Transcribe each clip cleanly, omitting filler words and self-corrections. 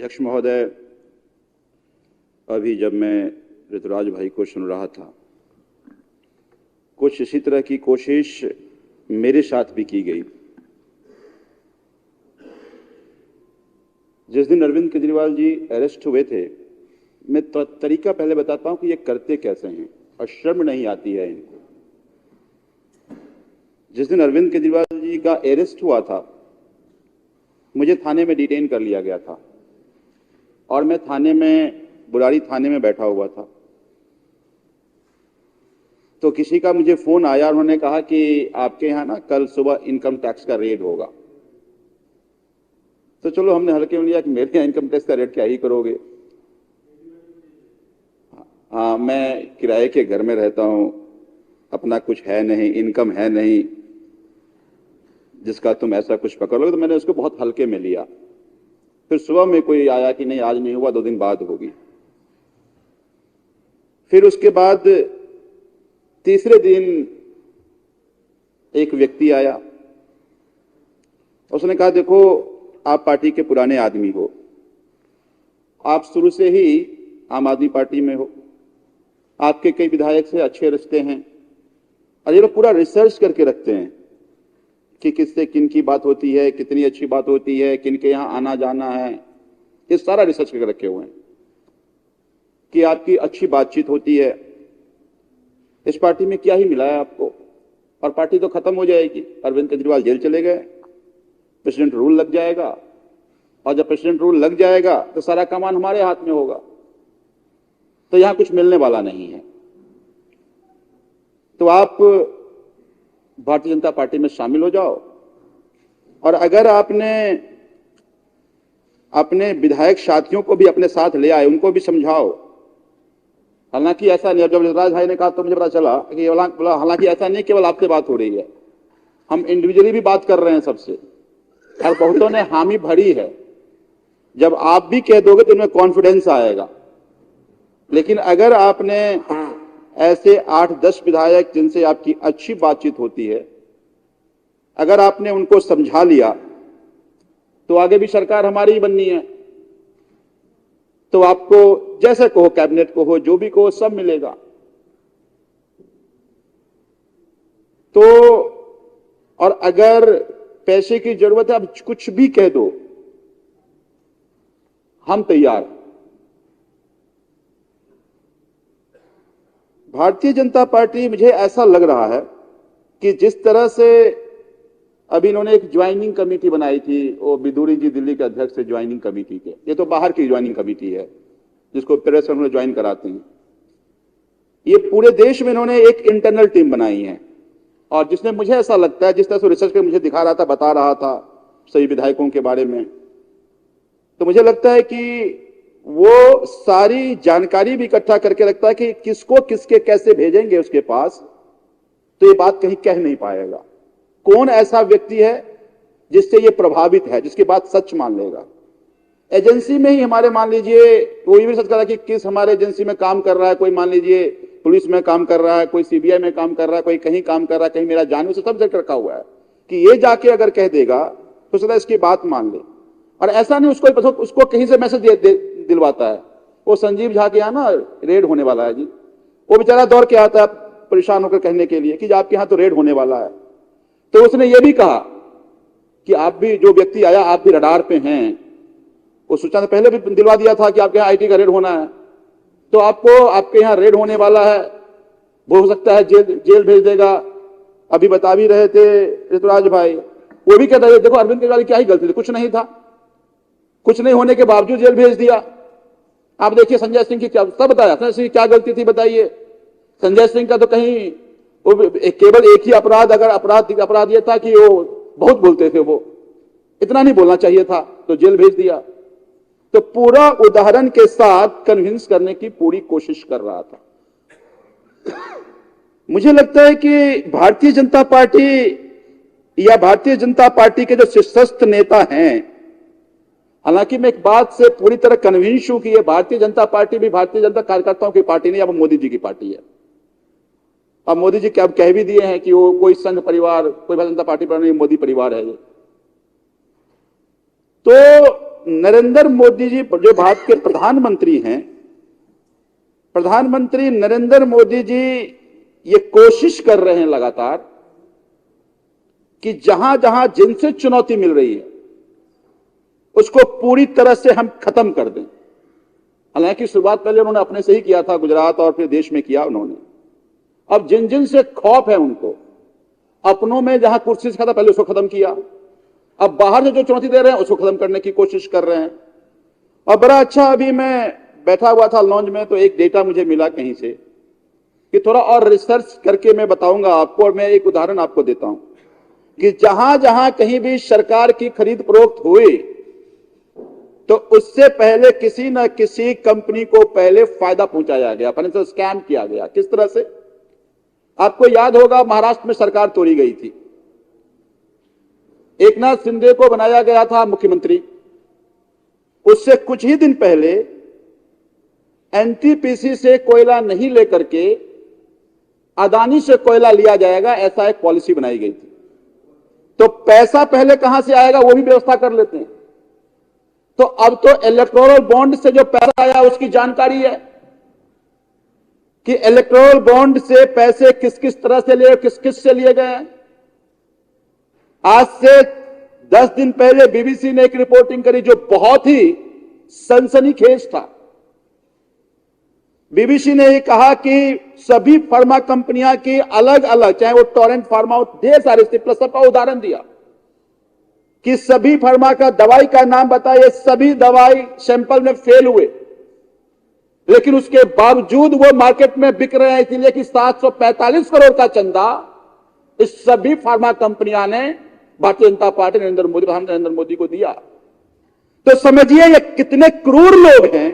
अध्यक्ष महोदय, अभी जब मैं ऋतुराज भाई को सुन रहा था, कुछ इसी तरह की कोशिश मेरे साथ भी की गई। जिस दिन अरविंद केजरीवाल जी अरेस्ट हुए थे, मैं तरीका पहले बताता हूं कि ये करते कैसे हैं और शर्म नहीं आती है इनको। जिस दिन अरविंद केजरीवाल जी का अरेस्ट हुआ था, मुझे थाने में डिटेन कर लिया गया था और मैं बुराड़ी थाने में बैठा हुआ था। तो किसी का मुझे फोन आया, उन्होंने कहा कि आपके यहाँ ना कल सुबह इनकम टैक्स का रेड होगा। तो चलो हमने हल्के में लिया कि मेरे यहाँ इनकम टैक्स का रेड क्या ही करोगे। हाँ, मैं किराए के घर में रहता हूँ, अपना कुछ है नहीं, इनकम है नहीं, जिसका तुम ऐसा कुछ पकड़ लो। तो मैंने उसको बहुत हल्के में लिया। फिर सुबह में कोई आया कि नहीं आज नहीं हुआ, 2 दिन बाद होगी। फिर उसके बाद तीसरे दिन एक व्यक्ति आया, उसने कहा देखो आप पार्टी के पुराने आदमी हो, आप शुरू से ही आम आदमी पार्टी में हो, आपके कई विधायक से अच्छे रिश्ते हैं और ये लोग पूरा रिसर्च करके रखते हैं कि किससे किन की बात होती है, कितनी अच्छी बात होती है, किन के यहाँ आना जाना है, ये सारा रिसर्च करके रखे हुए हैं कि आपकी अच्छी बातचीत होती है। इस पार्टी में क्या ही मिला है आपको, और पार्टी तो खत्म हो जाएगी। अरविंद केजरीवाल जेल चले गए, प्रेसिडेंट रूल लग जाएगा, और जब प्रेसिडेंट रूल लग जाएगा तो सारा कमान हमारे हाथ में होगा, तो यहां कुछ मिलने वाला नहीं है। तो आप भारतीय जनता पार्टी में शामिल हो जाओ, और अगर आपने अपने विधायक साथियों को भी अपने साथ ले आए, उनको भी समझाओ। हालांकि ऐसा नहीं, जब ऋतुराज भाई ने कहा तो मुझे पता चला कि हालांकि ऐसा नहीं केवल आपसे बात हो रही है, हम इंडिविजुअली भी बात कर रहे हैं सबसे, और बहुतों ने हामी भरी है। जब आप भी कह दोगे तो उनमें कॉन्फिडेंस आएगा। लेकिन अगर आपने ऐसे 8-10 विधायक जिनसे आपकी अच्छी बातचीत होती है, अगर आपने उनको समझा लिया तो आगे भी सरकार हमारी ही बननी है। तो आपको जैसे कहो, कैबिनेट को हो, जो भी कहो, सब मिलेगा। तो और अगर पैसे की जरूरत है, आप कुछ भी कह दो, हम तैयार। भारतीय जनता पार्टी, मुझे ऐसा लग रहा है कि जिस तरह से अभी इन्होंने एक ज्वाइनिंग कमेटी बनाई थी, वो बिदुरी जी दिल्ली के अध्यक्ष थे ज्वाइनिंग कमेटी के, ये तो बाहर की ज्वाइनिंग कमेटी है जिसको प्रेस उन्होंने ज्वाइन कराते हैं। ये पूरे देश में इन्होंने एक इंटरनल टीम बनाई है, और जिसने, मुझे ऐसा लगता है, जिस तरह से रिसर्च कर मुझे दिखा रहा था, बता रहा था सही विधायकों के बारे में, तो मुझे लगता है कि वो सारी जानकारी भी इकट्ठा करके रखता है कि किसको किसके कैसे भेजेंगे उसके पास, तो ये बात कहीं कह नहीं पाएगा। कौन ऐसा व्यक्ति है जिससे ये प्रभावित है, जिसकी बात सच मान लेगा। एजेंसी में ही हमारे, मान लीजिए, कोई भी सच कर रहा है कि किस हमारे एजेंसी में काम कर रहा है, कोई मान लीजिए पुलिस में काम कर रहा है, कोई सीबीआई में काम कर रहा है, कोई कहीं काम कर रहा है, कहीं मेरा जानू से सब्जेक्ट रखा हुआ है कि ये जाके अगर कह देगा तो सदा इसकी बात मान ले। और ऐसा नहीं उसको कहीं से मैसेज दिलवाता है। वो संजीव झा के यहाँ ना रेड होने वाला है जी, वो बेचारा दौड़ के आता है परेशान होकर कहने के लिए कि आपके यहाँ तो रेड होने वाला है। तो उसने ये भी कहा कि आप भी, जो व्यक्ति आया, आप भी रडार पे हैं। वो सूचना ने पहले भी दिलवा दिया था कि आपके यहाँ आईटी का रेड होना है, तो आपको आपके यहाँ रेड होने वाला है, वो हो सकता है जेल भेज देगा। अभी बता भी रहे थे ऋतुराज भाई, वो भी कहता है देखो अरविंद केजरीवाल की क्या ही गलती थी, कुछ नहीं था, कुछ नहीं होने के बावजूद जेल भेज दिया। आप देखिए संजय सिंह की क्या, सब बताया, संजय सिंह की क्या गलती थी बताइए। संजय सिंह का तो कहीं केवल एक ही अपराध, अगर अपराध ये था कि वो बहुत बोलते थे, वो इतना नहीं बोलना चाहिए था, तो जेल भेज दिया। तो पूरा उदाहरण के साथ कन्विंस करने की पूरी कोशिश कर रहा था। मुझे लगता है कि भारतीय जनता पार्टी या भारतीय जनता पार्टी के जो शीर्षस्थ नेता हैं, हालांकि मैं एक बात से पूरी तरह कन्विंस हूं कि ये भारतीय जनता पार्टी भी भारतीय जनता कार्यकर्ताओं की पार्टी नहीं, अब मोदी जी की पार्टी है। अब मोदी जी क्या कह भी दिए हैं कि वो कोई संघ परिवार, कोई भारतीय जनता पार्टी पर नहीं, मोदी परिवार है ये। तो नरेंद्र मोदी जी जो भारत के प्रधानमंत्री हैं, प्रधानमंत्री नरेंद्र मोदी जी ये कोशिश कर रहे हैं लगातार कि जहां जहां जिनसे चुनौती मिल रही है उसको पूरी तरह से हम खत्म कर दें। हालांकि शुरुआत पहले उन्होंने अपने से ही किया था, गुजरात और फिर देश में किया उन्होंने। अब जिन जिन से खौफ है उनको, अपनों में जहां कुर्सी से था पहले उसको खत्म किया, अब बाहर से जो चुनौती दे रहे हैं उसको खत्म करने की कोशिश कर रहे हैं। और बड़ा अच्छा, अभी मैं बैठा हुआ था लॉन्च में तो एक डेटा मुझे मिला कहीं से कि थोड़ा और रिसर्च करके मैं बताऊंगा आपको, और मैं एक उदाहरण आपको देता हूं कि जहां जहां कहीं भी सरकार की खरीद फरोख्त हुई तो उससे पहले किसी न किसी कंपनी को पहले फायदा पहुंचाया गया, फाइनेंशियल स्कैम किया गया। किस तरह से? आपको याद होगा महाराष्ट्र में सरकार तोड़ी गई थी, एकनाथ शिंदे को बनाया गया था मुख्यमंत्री। उससे कुछ ही दिन पहले एनटीपीसी से कोयला नहीं लेकर के अदानी से कोयला लिया जाएगा, ऐसा एक पॉलिसी बनाई गई थी। तो पैसा पहले कहां से आएगा वो भी व्यवस्था कर लेते हैं। तो अब तो इलेक्टोरल बॉन्ड से जो पैसा आया उसकी जानकारी है कि इलेक्टोरल बॉन्ड से पैसे किस किस तरह से लिए, किस किस से लिए गए हैं। आज से 10 दिन पहले बीबीसी ने एक रिपोर्टिंग करी जो बहुत ही सनसनीखेज था। बीबीसी ने ये कहा कि सभी फार्मा कंपनियां की अलग अलग, चाहे वो टोरेंट फार्मा, ढेर सारे प्लस सबका उदाहरण दिया कि सभी फार्मा का दवाई का नाम बताया, सभी दवाई सैंपल में फेल हुए, लेकिन उसके बावजूद वो मार्केट में बिक रहे हैं, इसलिए कि 745 करोड़ का चंदा इस सभी फार्मा कंपनियां ने भारतीय जनता पार्टी प्रधानमंत्री नरेंद्र मोदी को दिया। तो समझिए ये कितने क्रूर लोग हैं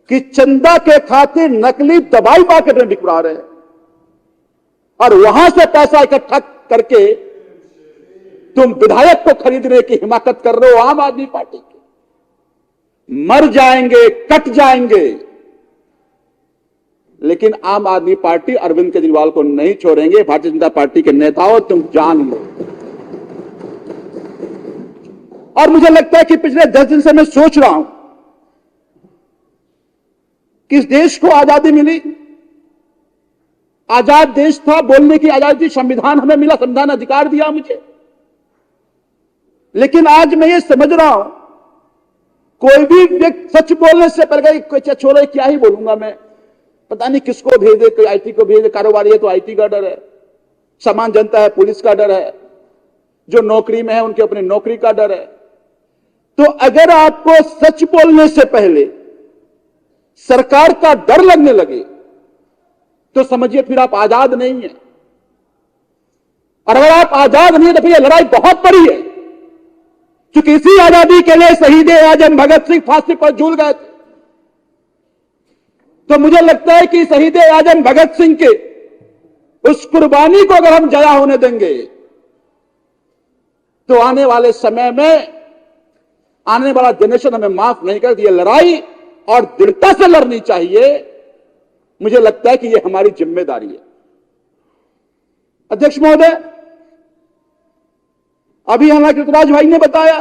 कि चंदा के खातिर नकली दवाई मार्केट में बिकवा रहे हैं और वहां से पैसा इकट्ठा करके तुम विधायक को खरीदने की हिमाकत कर रहे हो आम आदमी पार्टी के। मर जाएंगे, कट जाएंगे, लेकिन आम आदमी पार्टी अरविंद केजरीवाल को नहीं छोड़ेंगे। भारतीय जनता पार्टी के नेताओं, तुम जान लो। और मुझे लगता है कि पिछले 10 दिन से मैं सोच रहा हूं कि इस देश को आजादी मिली, आजाद देश था, बोलने की आजादी, संविधान हमें मिला, संविधान अधिकार दिया मुझे। लेकिन आज मैं ये समझ रहा हूं कोई भी व्यक्ति सच बोलने से पहले छोड़े क्या ही बोलूंगा मैं, पता नहीं किसको भेजे, कोई आईटी को भेजे, कारोबारी है तो आईटी का डर है, सामान्य जनता है पुलिस का डर है, जो नौकरी में है उनके अपनी नौकरी का डर है। तो अगर आपको सच बोलने से पहले सरकार का डर लगने लगे तो समझिए फिर आप आजाद नहीं है। और अगर आप आजाद नहीं है तो फिर यह लड़ाई बहुत बड़ी है, क्योंकि इसी आजादी के लिए शहीद आजम भगत सिंह फांसी पर झूल गए थे। तो मुझे लगता है कि शहीद आजम भगत सिंह के उस कुर्बानी को अगर हम जया होने देंगे तो आने वाले समय में आने वाला जनरेशन हमें माफ नहीं करती। ये लड़ाई और दृढ़ता से लड़नी चाहिए। मुझे लगता है कि यह हमारी जिम्मेदारी है। अध्यक्ष महोदय, अभी हमारे ऋतुराज भाई ने बताया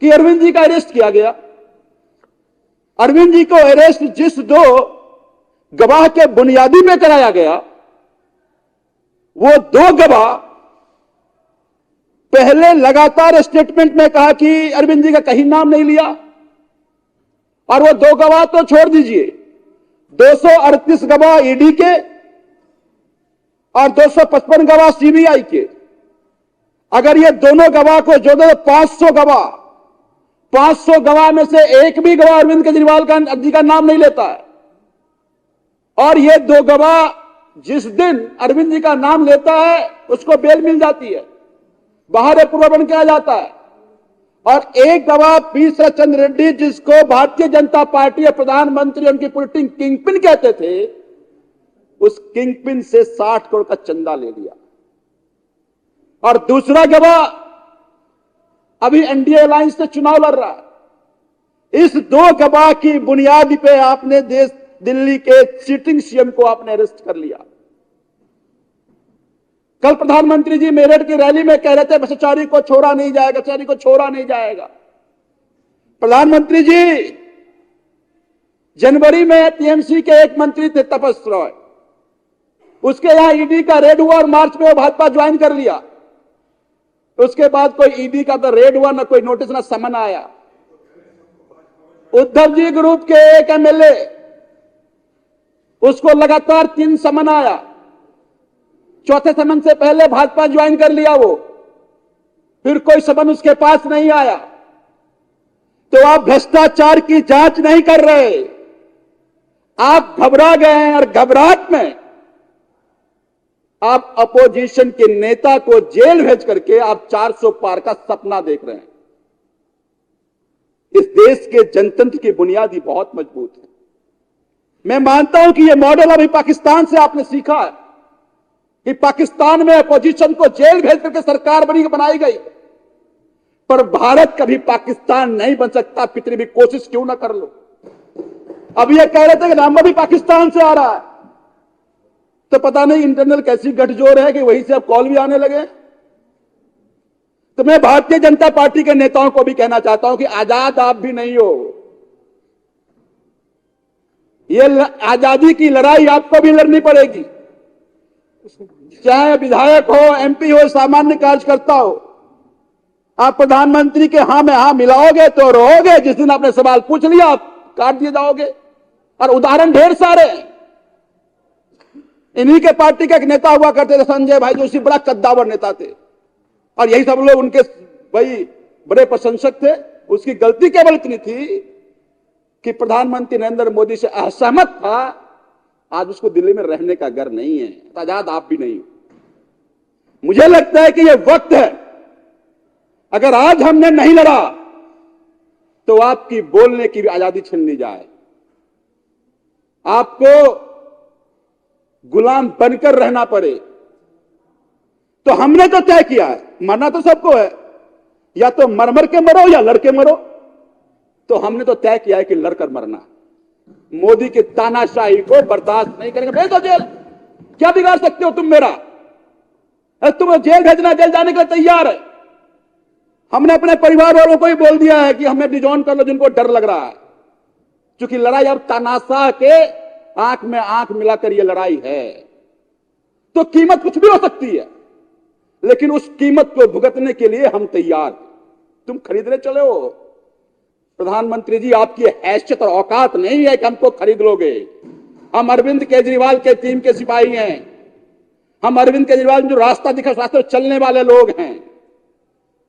कि अरविंद जी का अरेस्ट किया गया। अरविंद जी को अरेस्ट जिस 2 गवाह के बुनियादी में कराया गया, वो 2 गवाह पहले लगातार स्टेटमेंट में कहा कि अरविंद जी का कहीं नाम नहीं लिया, और वो 2 गवाह तो छोड़ दीजिए, 238 गवाह ईडी के और 255 गवाह सीबीआई के। अगर ये दोनों गवाह को जो 500 गवाह में से एक भी गवाह अरविंद केजरीवाल जी का नाम नहीं लेता है, और ये 2 गवाह जिस दिन अरविंद जी का नाम लेता है उसको बेल मिल जाती है, बाहर पूर्वापन किया जाता है। और एक गवाह पी शरदचंद्र रेड्डी, जिसको भारतीय जनता पार्टी और प्रधानमंत्री उनकी पोलिटिकल किंगपिन कहते थे, उस किंगपिन से 60 करोड़ का चंदा ले लिया। और दूसरा गवाह अभी एनडीए अलायंस से चुनाव लड़ रहा है। इस 2 गवाह की बुनियादी पे आपने दिल्ली के सिटिंग सीएम को आपने अरेस्ट कर लिया। कल प्रधानमंत्री जी मेरठ की रैली में कह रहे थे भ्रष्टाचारी को छोड़ा नहीं जाएगा, भ्रष्टाचारी को छोड़ा नहीं जाएगा। प्रधानमंत्री जी जनवरी में टीएमसी के एक मंत्री थे तपस रॉय, उसके यहां ईडी का रेड हुआ और मार्च में वो भाजपा ज्वाइन कर लिया। उसके बाद कोई ईडी का तो रेड हुआ, ना कोई नोटिस, ना समन आया। उद्धव जी ग्रुप के एक एमएलए, उसको लगातार 3 समन आया। चौथे समन से पहले भाजपा ज्वाइन कर लिया वो, फिर कोई समन उसके पास नहीं आया। तो आप भ्रष्टाचार की जांच नहीं कर रहे, आप घबरा गए हैं और घबराहट में आप अपोजिशन के नेता को जेल भेज करके आप 400 पार का सपना देख रहे हैं। इस देश के जनतंत्र की बुनियादी बहुत मजबूत है। मैं मानता हूं कि यह मॉडल अभी पाकिस्तान से आपने सीखा है कि पाकिस्तान में अपोजिशन को जेल भेज करके सरकार बनाई गई, पर भारत कभी पाकिस्तान नहीं बन सकता, कितनी भी कोशिश क्यों ना कर लो। अब ये कह रहे थे कि नंबर भी पाकिस्तान से आ रहा है, तो पता नहीं इंटरनल कैसी गठजोड़ है कि वहीं से अब कॉल भी आने लगे। तो मैं भारतीय जनता पार्टी के नेताओं को भी कहना चाहता हूं कि आजाद आप भी नहीं हो। ये आजादी की लड़ाई आपको भी लड़नी पड़ेगी, चाहे विधायक हो, एमपी हो, सामान्य कार्यकर्ता हो। आप प्रधानमंत्री के हां में हां मिलाओगे तो रहोगे, जिस दिन आपने सवाल पूछ लिया आप काट दिए जाओगे। और उदाहरण ढेर सारे। इन्हीं के पार्टी का एक नेता हुआ करते थे संजय भाई जोशी, बड़ा कद्दावर नेता थे, और यही सब लोग उनके भाई बड़े प्रशंसक थे। उसकी गलती केवल इतनी थी कि प्रधानमंत्री नरेंद्र मोदी से असहमत था। आज उसको दिल्ली में रहने का घर नहीं है। आजाद आप भी नहीं हो। मुझे लगता है कि यह वक्त है, अगर आज हमने नहीं लड़ा तो आपकी बोलने की भी आजादी छीन ली जाए। आपको गुलाम बनकर रहना पड़े। तो हमने तो तय किया है, मरना तो सबको है, या तो मर के मरो या लड़के मरो। तो हमने तो तय किया है कि लड़कर मरना। मोदी की तानाशाही को बर्दाश्त नहीं करेंगे। भेज दो जेल, क्या बिगाड़ सकते हो तुम मेरा? तुम जेल भेजना, जेल जाने के लिए तैयार है। हमने अपने परिवार वालों को ही बोल दिया है कि हमें डिजॉइन कर लो जिनको डर लग रहा है, क्योंकि लड़ाई अब तानाशाह के आंख में आंख मिलाकर यह लड़ाई है। तो कीमत कुछ भी हो सकती है, लेकिन उस कीमत को भुगतने के लिए हम तैयार। तुम खरीदने चले हो। प्रधानमंत्री जी, आपकी हैसियत और औकात नहीं है कि हमको खरीद लोगे। हम अरविंद केजरीवाल के टीम के सिपाही हैं। हम अरविंद केजरीवाल जो रास्ता दिखा, रास्ते में चलने वाले लोग हैं।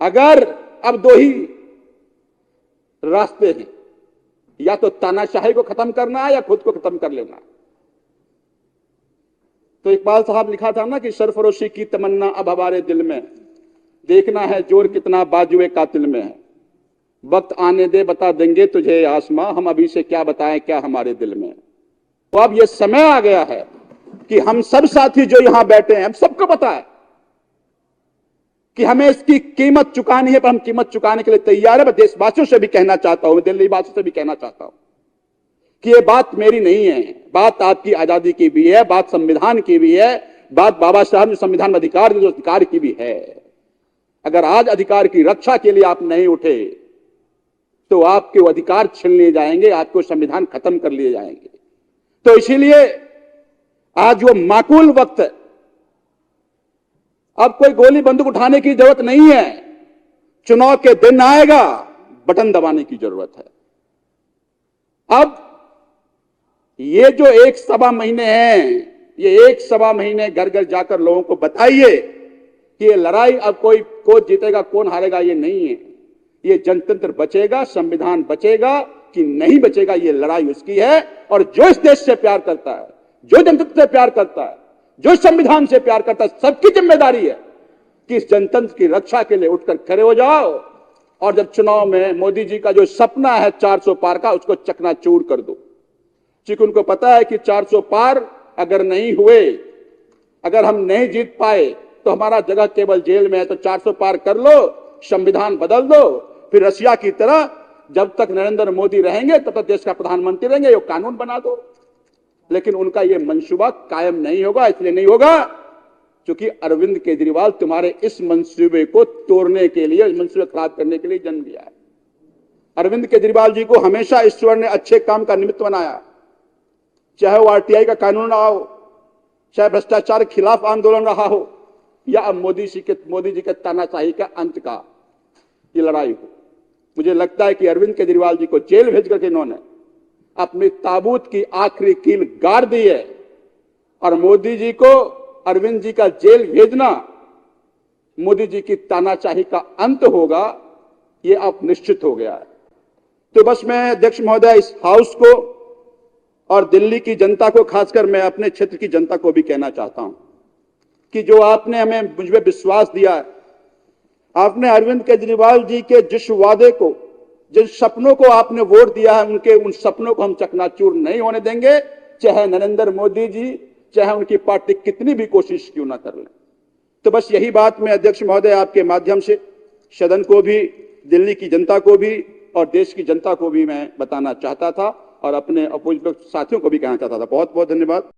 अगर अब 2 ही रास्ते हैं, या तो तानाशाही को खत्म करना है या खुद को खत्म कर लेना। तो इकबाल साहब लिखा था ना कि सरफरोशी की तमन्ना अब हमारे दिल में, देखना है जोर कितना बाजुए कातिल में है। वक्त आने दे बता देंगे तुझे आसमां, हम अभी से क्या बताएं क्या हमारे दिल में। तो अब यह समय आ गया है कि हम सब साथी जो यहां बैठे हैं, हम सबको पता है कि हमें इसकी कीमत चुकानी है, पर हम कीमत चुकाने के लिए तैयार है। मैं देशवासियों से भी कहना चाहता हूं, दिल्ली वासियों से भी कहना चाहता हूं कि यह बात मेरी नहीं है, बात आपकी आजादी की भी है, बात संविधान की भी है, बात बाबा साहब ने संविधान में अधिकार जो अधिकार की भी है। अगर आज अधिकार की रक्षा के लिए आप नहीं उठे तो आपके वो अधिकार छीन लिए जाएंगे, आपको संविधान खत्म कर लिए जाएंगे। तो इसीलिए आज वो माकूल वक्त है। अब कोई गोली बंदूक उठाने की जरूरत नहीं है। चुनाव के दिन आएगा, बटन दबाने की जरूरत है। अब ये जो 1-1.25 महीने हैं, ये 1-1.25 महीने घर घर जाकर लोगों को बताइए कि ये लड़ाई अब कौन जीतेगा कौन हारेगा ये नहीं है। ये जनतंत्र बचेगा, संविधान बचेगा कि नहीं बचेगा, ये लड़ाई उसकी है। और जो इस देश से प्यार करता है, जो जनतंत्र से प्यार करता है, जो संविधान से प्यार करता है, सबकी जिम्मेदारी है कि इस जनतंत्र की रक्षा के लिए उठकर खड़े हो जाओ। और जब चुनाव में मोदी जी का जो सपना है 400 पार का, उसको चकनाचूर कर दो। क्योंकि उनको पता है कि 400 पार अगर नहीं हुए, अगर हम नहीं जीत पाए तो हमारा जगह केवल जेल में है। तो 400 पार कर लो, संविधान बदल दो, फिर रशिया की तरह जब तक नरेंद्र मोदी रहेंगे तब तक देश का प्रधानमंत्री रहेंगे, ये कानून बना दो। लेकिन उनका ये मंसूबा कायम नहीं होगा। इसलिए नहीं होगा क्योंकि अरविंद केजरीवाल तुम्हारे इस मंसूबे को तोड़ने के लिए, इस मंसूबे खराब करने के लिए जन्म लिया है। अरविंद केजरीवाल जी को हमेशा ईश्वर ने अच्छे काम का निमित्त बनाया, चाहे वो आरटीआई का कानून रहा हो, चाहे भ्रष्टाचार के खिलाफ आंदोलन रहा हो, या अब मोदी जी के तानाशाही का अंत का ये लड़ाई हो। मुझे लगता है कि अरविंद केजरीवाल जी को जेल भेज करके इन्होंने अपनी ताबूत की आखिरी कील गाड़ दी है, और मोदी जी को अरविंद जी का जेल भेजना मोदी जी की तानाशाही का अंत होगा, ये अब निश्चित हो गया है। तो बस मैं अध्यक्ष महोदय इस हाउस को और दिल्ली की जनता को, खासकर मैं अपने क्षेत्र की जनता को भी कहना चाहता हूं कि जो आपने हमें मुझ पे विश्वास दिया है, आपने अरविंद केजरीवाल जी के जिस वादे को, जिन सपनों को आपने वोट दिया है, उनके उन सपनों को हम चकनाचूर नहीं होने देंगे, चाहे नरेंद्र मोदी जी, चाहे उनकी पार्टी कितनी भी कोशिश क्यों ना कर लें। तो बस यही बात मैं अध्यक्ष महोदय आपके माध्यम से सदन को भी, दिल्ली की जनता को भी और देश की जनता को भी मैं बताना चाहता था, और अपने अपोजिट साथियों को भी कहना चाहता था। बहुत बहुत धन्यवाद।